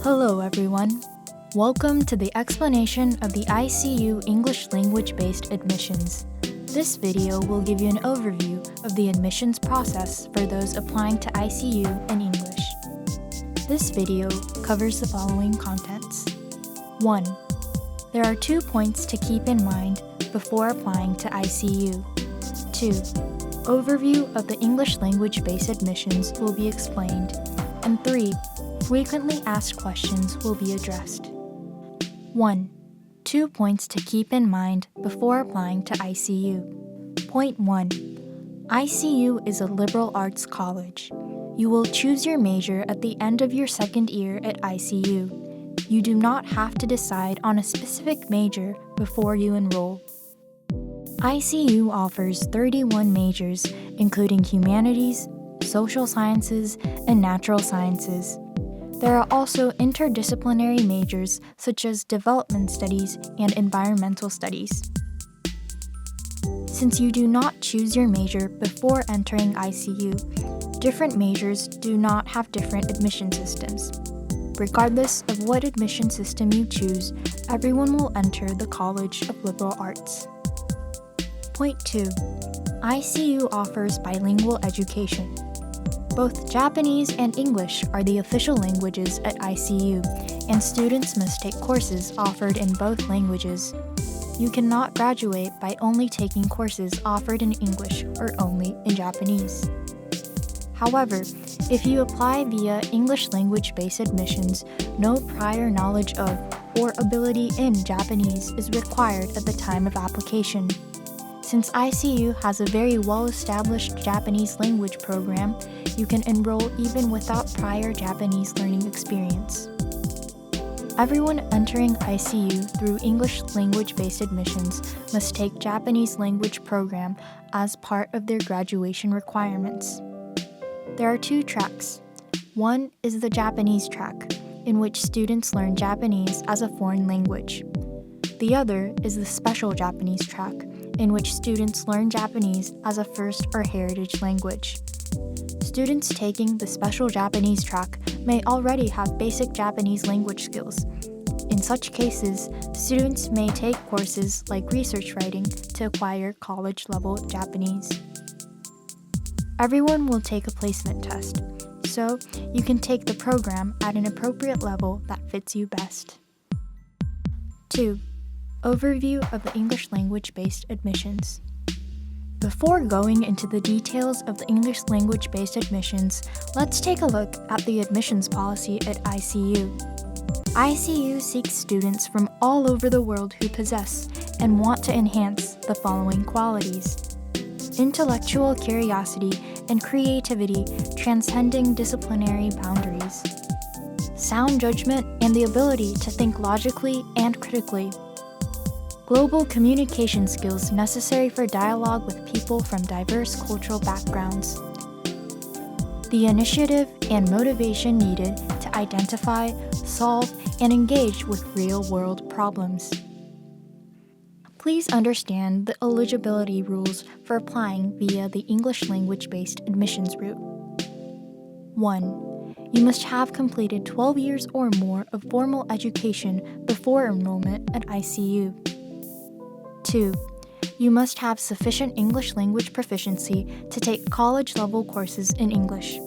Hello everyone. Welcome to the explanation of the ICU English language-based admissions. This video will give you an overview of the admissions process for those applying to ICU in English. This video covers the following contents. 1. There are 2 points to keep in mind before applying to ICU. 2. Overview of the English language-based admissions will be explained. And 3. Frequently asked questions will be addressed. 1. 2 points to keep in mind before applying to ICU. Point 1. ICU is a liberal arts college. You will choose your major at the end of your second year at ICU. You do not have to decide on a specific major before you enroll. ICU offers 31 majors, including humanities, social sciences, and natural sciences. There are also interdisciplinary majors such as development studies and environmental studies. Since you do not choose your major before entering ICU, different majors do not have different admission systems. Regardless of what admission system you choose, everyone will enter the College of Liberal Arts. Point 2. ICU offers bilingual education. Both Japanese and English are the official languages at ICU, and students must take courses offered in both languages. You cannot graduate by only taking courses offered in English or only in Japanese. However, if you apply via English language-based admissions, no prior knowledge of or ability in Japanese is required at the time of application. Since ICU has a very well-established Japanese language program, you can enroll even without prior Japanese learning experience. Everyone entering ICU through English language-based admissions must take Japanese language program as part of their graduation requirements. There are 2 tracks. One is the Japanese track, in which students learn Japanese as a foreign language. The other is the special Japanese track, in which students learn Japanese as a first or heritage language. Students taking the special Japanese track may already have basic Japanese language skills. In such cases, students may take courses like research writing to acquire college-level Japanese. Everyone will take a placement test, so you can take the program at an appropriate level that fits you best. 2. Overview of the English language-based admissions. Before going into the details of the English language-based admissions, let's take a look at the admissions policy at ICU. ICU seeks students from all over the world who possess and want to enhance the following qualities: intellectual curiosity and creativity transcending disciplinary boundaries, sound judgment and the ability to think logically and critically, global communication skills necessary for dialogue with people from diverse cultural backgrounds, the initiative and motivation needed to identify, solve, and engage with real-world problems. Please understand the eligibility rules for applying via the English language-based admissions route. 1. You must have completed 12 years or more of formal education before enrollment at ICU. 2. You must have sufficient English language proficiency to take college-level courses in English.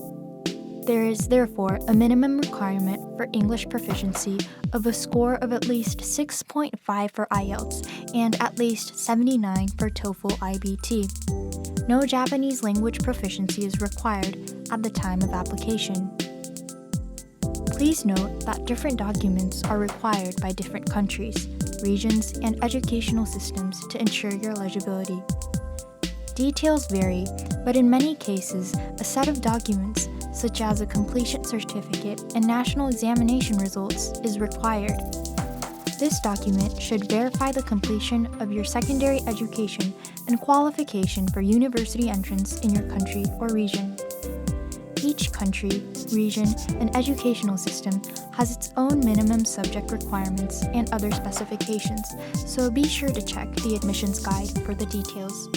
There is therefore a minimum requirement for English proficiency of a score of at least 6.5 for IELTS and at least 79 for TOEFL IBT. No Japanese language proficiency is required at the time of application. Please note that different documents are required by different countries, regions, and educational systems to ensure your eligibility. Details vary, but in many cases, a set of documents, such as a completion certificate and national examination results, is required. This document should verify the completion of your secondary education and qualification for university entrance in your country or region. Each country, region, and educational system has its own minimum subject requirements and other specifications, so be sure to check the admissions guide for the details.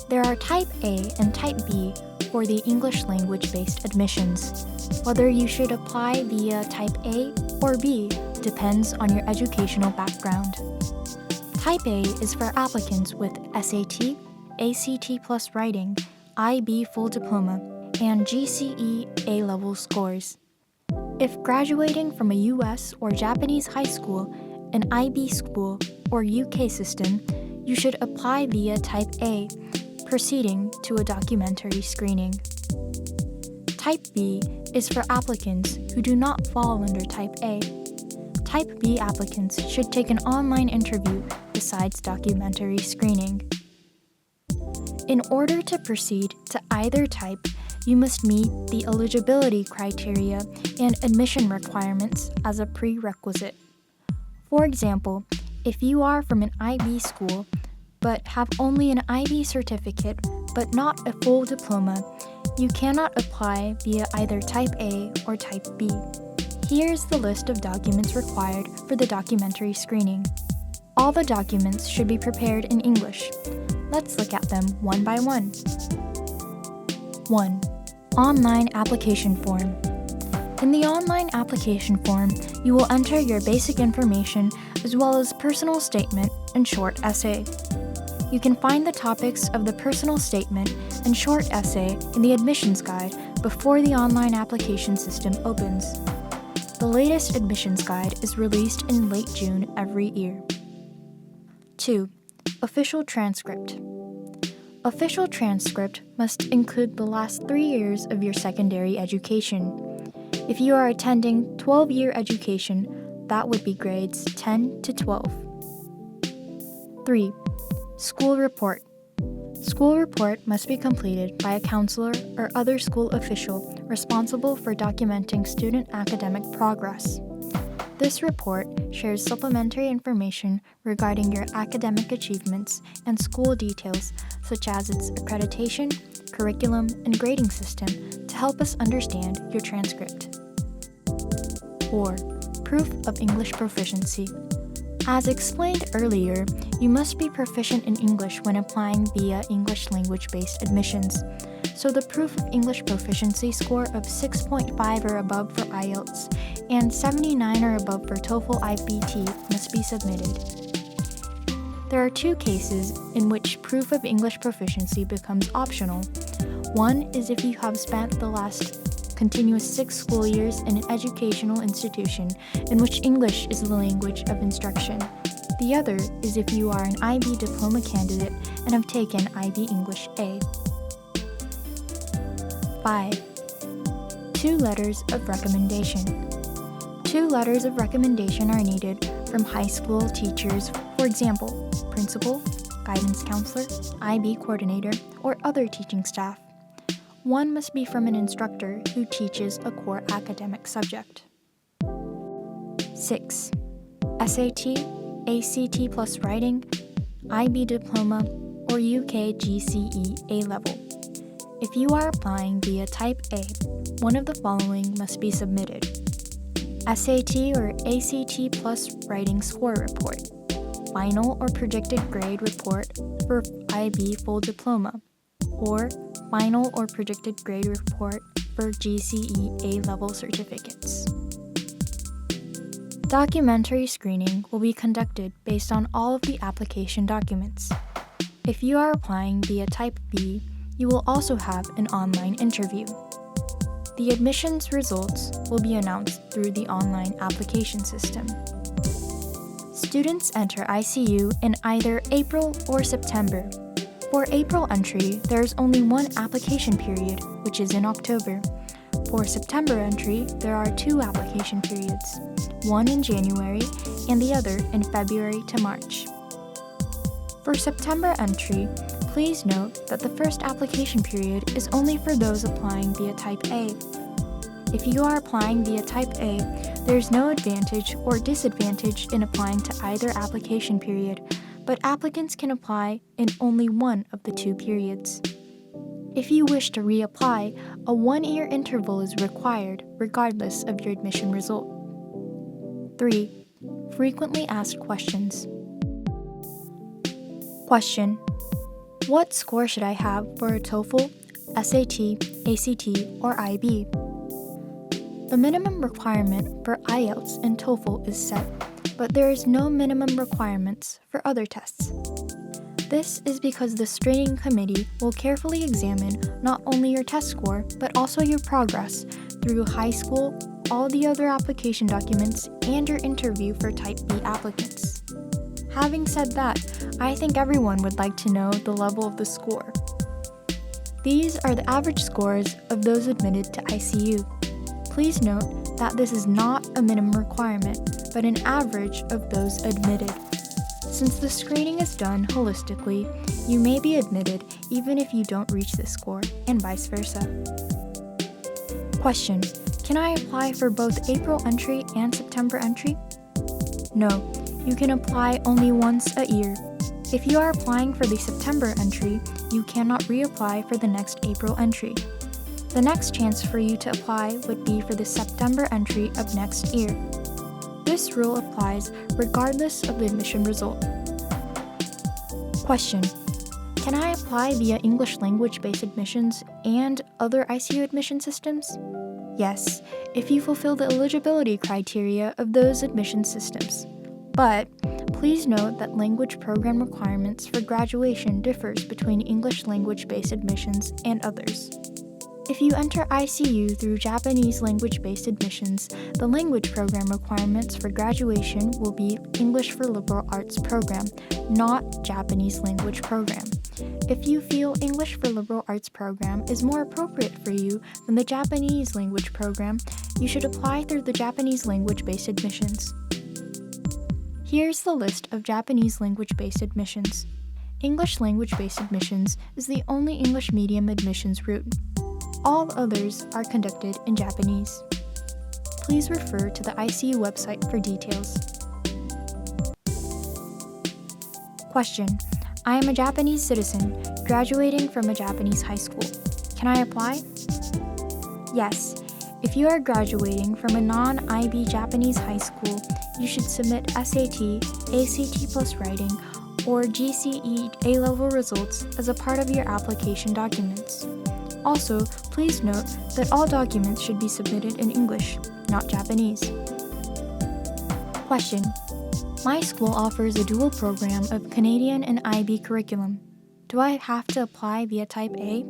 There are Type A and Type B, for the English language-based admissions. Whether you should apply via Type A or B depends on your educational background. Type A is for applicants with SAT, ACT plus writing, IB full diploma, and GCE A-level scores. If graduating from a US or Japanese high school, an IB school, or UK system, you should apply via Type A, proceeding to a documentary screening. Type B is for applicants who do not fall under Type A. Type B applicants should take an online interview besides documentary screening. In order to proceed to either type, you must meet the eligibility criteria and admission requirements as a prerequisite. For example, if you are from an IB school but have only an IB certificate but not a full diploma, you cannot apply via either Type A or Type B. Here's the list of documents required for the documentary screening. All the documents should be prepared in English. Let's look at them one by one. 1. Online application form. In the online application form, you will enter your basic information as well as personal statement and short essay. You can find the topics of the personal statement and short essay in the admissions guide before the online application system opens. The latest admissions guide is released in late June every year. 2. Official transcript. Official transcript must include the last 3 years of your secondary education. If you are attending 12-year education, that would be grades 10 to 12. 3. School report. School report must be completed by a counselor or other school official responsible for documenting student academic progress. This report shares supplementary information regarding your academic achievements and school details such as its accreditation, curriculum, and grading system to help us understand your transcript. 4. Proof of English proficiency. As explained earlier, you must be proficient in English when applying via English language-based admissions, so the proof of English proficiency score of 6.5 or above for IELTS and 79 or above for TOEFL IBT must be submitted. There are 2 cases in which proof of English proficiency becomes optional. One is if you have spent the last continuous 6 school years in an educational institution in which English is the language of instruction. The other is if you are an IB diploma candidate and have taken IB English A. 5. 2 letters of recommendation. 2 letters of recommendation are needed from high school teachers, for example, principal, guidance counselor, IB coordinator, or other teaching staff. One must be from an instructor who teaches a core academic subject. 6. SAT, ACT plus writing, IB diploma, or UK GCE A-level. If you are applying via Type A, one of the following must be submitted: SAT or ACT plus writing score report, final or predicted grade report for IB full diploma, or final or predicted grade report for GCE A-level certificates. Documentary screening will be conducted based on all of the application documents. If you are applying via Type B, you will also have an online interview. The admissions results will be announced through the online application system. Students enter ICU in either April or September. For April entry, there is only one application period, which is in October. For September entry, there are 2 application periods, one in January and the other in February to March. For September entry, please note that the first application period is only for those applying via Type A. If you are applying via Type A, there is no advantage or disadvantage in applying to either application period, but applicants can apply in only one of the 2 periods. If you wish to reapply, a 1-year interval is required regardless of your admission result. 3. Frequently asked questions. Question: what score should I have for a TOEFL, SAT, ACT, or IB. The minimum requirement for IELTS and TOEFL is set, but there is no minimum requirements for other tests. This is because the screening committee will carefully examine not only your test score, but also your progress through high school, all the other application documents, and your interview for Type B applicants. Having said that, I think everyone would like to know the level of the score. These are the average scores of those admitted to ICU. Please note that this is not a minimum requirement, but an average of those admitted. Since the screening is done holistically, you may be admitted even if you don't reach this score, and vice versa. Question: can I apply for both April entry and September entry? No, you can apply only once a year. If you are applying for the September entry, you cannot reapply for the next April entry. The next chance for you to apply would be for the September entry of next year. This rule applies regardless of the admission result. Question: can I apply via English language-based admissions and other ICU admission systems? Yes, if you fulfill the eligibility criteria of those admission systems. But please note that language program requirements for graduation differs between English language-based admissions and others. If you enter ICU through Japanese language-based admissions, the language program requirements for graduation will be English for Liberal Arts program, not Japanese language program. If you feel English for Liberal Arts program is more appropriate for you than the Japanese language program, you should apply through the Japanese language-based admissions. Here's the list of Japanese language-based admissions. English language-based admissions is the only English medium admissions route. All others are conducted in Japanese. Please refer to the ICU website for details. Question: I am a Japanese citizen graduating from a Japanese high school. Can I apply? Yes. If you are graduating from a non-IB Japanese high school, you should submit SAT, ACT plus writing, or GCE A-level results as a part of your application documents. Also, please note that all documents should be submitted in English, not Japanese. Question: my school offers a dual program of Canadian and IB curriculum. Do I have to apply via Type A?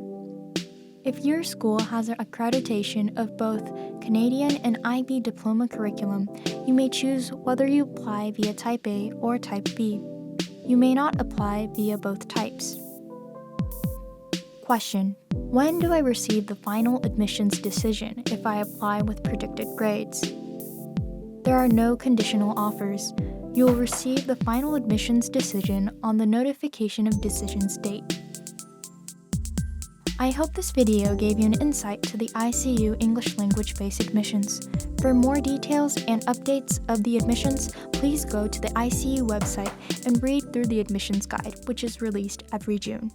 If your school has an accreditation of both Canadian and IB diploma curriculum, you may choose whether you apply via Type A or Type B. You may not apply via both types. Question: when do I receive the final admissions decision if I apply with predicted grades? There are no conditional offers. You will receive the final admissions decision on the notification of decisions date. I hope this video gave you an insight to the ICU English language-based admissions. For more details and updates of the admissions, please go to the ICU website and read through the admissions guide, which is released every June.